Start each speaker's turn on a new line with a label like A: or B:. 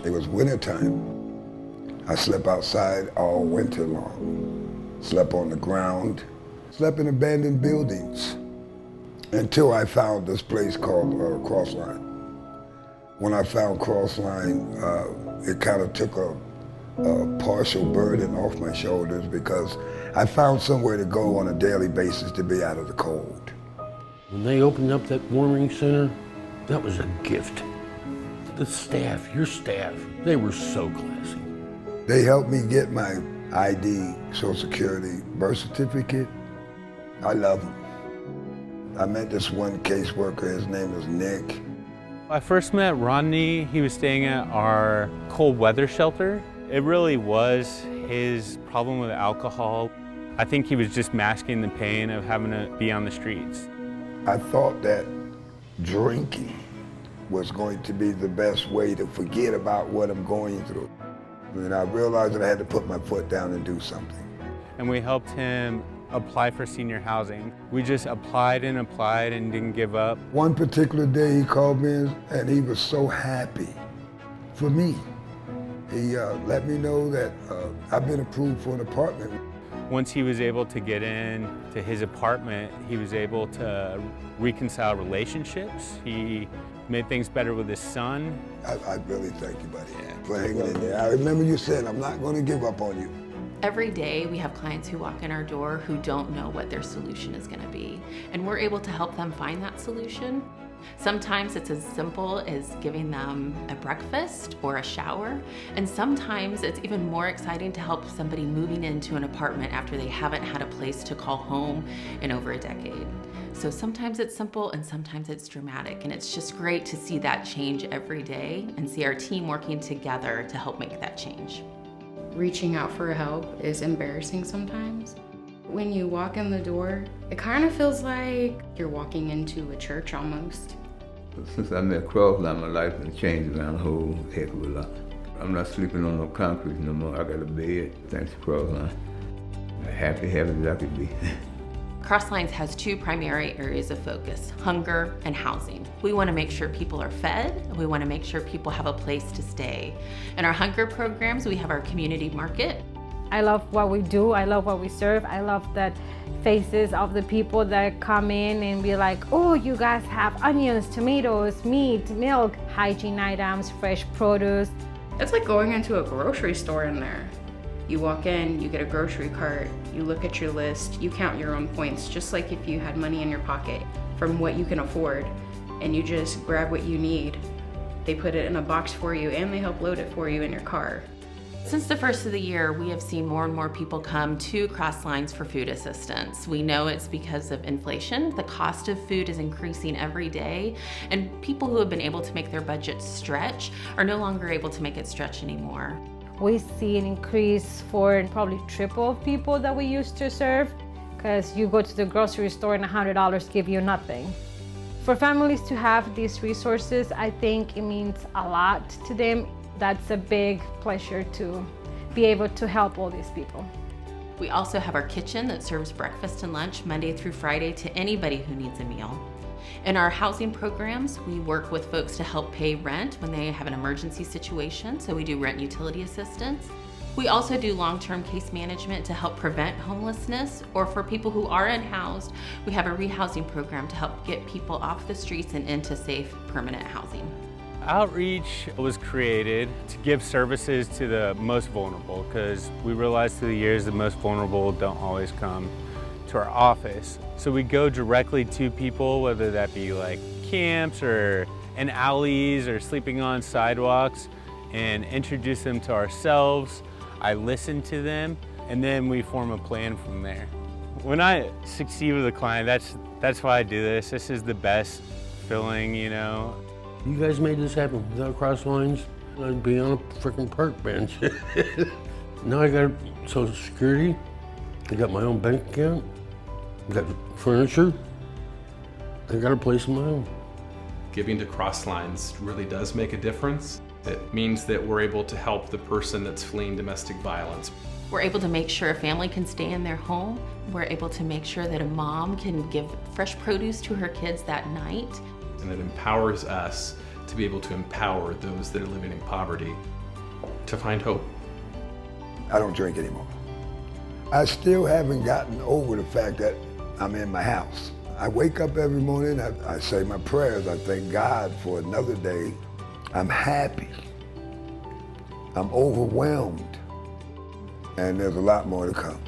A: It was wintertime. I slept outside all winter long. Slept on the ground, slept in abandoned buildings until I found this place called Crossline. When I found Crossline, it kind of took a partial burden off my shoulders because I found somewhere to go on a daily basis to be out of the cold.
B: When they opened up that warming center, that was a gift. The staff, your staff, they were so classy.
A: They helped me get my ID, Social Security, birth certificate. I love them. I met this one caseworker, his name was Nick.
C: I first met Rodney, he was staying at our cold weather shelter. It really was his problem with alcohol. I think he was just masking the pain of having to be on the streets.
A: I thought that drinking was going to be the best way to forget about what I'm going through. And I realized that I had to put my foot down and do something.
C: And we helped him apply for senior housing. We just applied and didn't give up.
A: One particular day he called me and he was so happy for me. He let me know that I've been approved for an apartment.
C: Once he was able to get in to his apartment, he was able to reconcile relationships. He made things better with his son.
A: I really thank you, buddy, for hanging in there. I remember you said, I'm not going to give up on you.
D: Every day we have clients who walk in our door who don't know what their solution is going to be, and we're able to help them find that solution. Sometimes it's as simple as giving them a breakfast or a shower, and sometimes it's even more exciting to help somebody moving into an apartment after they haven't had a place to call home in over a decade. So sometimes it's simple and sometimes it's dramatic, and it's just great to see that change every day and see our team working together to help make that change.
E: Reaching out for help is embarrassing sometimes. When you walk in the door, it kind of feels like you're walking into a church almost.
F: Since I met Crossline, my life has changed around a whole heck of a lot. I'm not sleeping on no concrete no more. I got a bed, thanks to Crossline. Happy as I could be.
D: Crosslines has two primary areas of focus, hunger and housing. We want to make sure people are fed, and we want to make sure people have a place to stay. In our hunger programs, we have our community market.
G: I love what we do, I love what we serve. I love the faces of the people that come in and be like, oh, you guys have onions, tomatoes, meat, milk, hygiene items, fresh produce.
E: It's like going into a grocery store in there. You walk in, you get a grocery cart, you look at your list, you count your own points, just like if you had money in your pocket from what you can afford, and you just grab what you need. They put it in a box for you and they help load it for you in your car.
D: Since the first of the year, we have seen more and more people come to Crosslines for food assistance. We know it's because of inflation. The cost of food is increasing every day, and people who have been able to make their budgets stretch are no longer able to make it stretch anymore.
G: We see an increase for probably triple of people that we used to serve, because you go to the grocery store and $100 give you nothing. For families to have these resources, I think it means a lot to them. That's a big pleasure to be able to help all these people.
D: We also have our kitchen that serves breakfast and lunch Monday through Friday to anybody who needs a meal. In our housing programs, we work with folks to help pay rent when they have an emergency situation, so we do rent utility assistance. We also do long-term case management to help prevent homelessness, or for people who are unhoused, we have a rehousing program to help get people off the streets and into safe, permanent housing.
C: Outreach was created to give services to the most vulnerable, because we realized through the years the most vulnerable don't always come to our office. So we go directly to people, whether that be like camps or in alleys or sleeping on sidewalks, and introduce them to ourselves. I listen to them, and then we form a plan from there. When I succeed with a client, that's why I do this. This is the best feeling, you know.
B: You guys made this happen. Without Crosslines, I'd be on a freaking park bench. Now I got Social Security, I got my own bank account, I got furniture, I got a place of my own.
H: Giving to Crosslines really does make a difference. It means that we're able to help the person that's fleeing domestic violence.
D: We're able to make sure a family can stay in their home. We're able to make sure that a mom can give fresh produce to her kids that night.
H: And it empowers us to be able to empower those that are living in poverty to find hope.
A: I don't drink anymore. I still haven't gotten over the fact that I'm in my house. I wake up every morning, I say my prayers, I thank God for another day. I'm happy. I'm overwhelmed. And there's a lot more to come.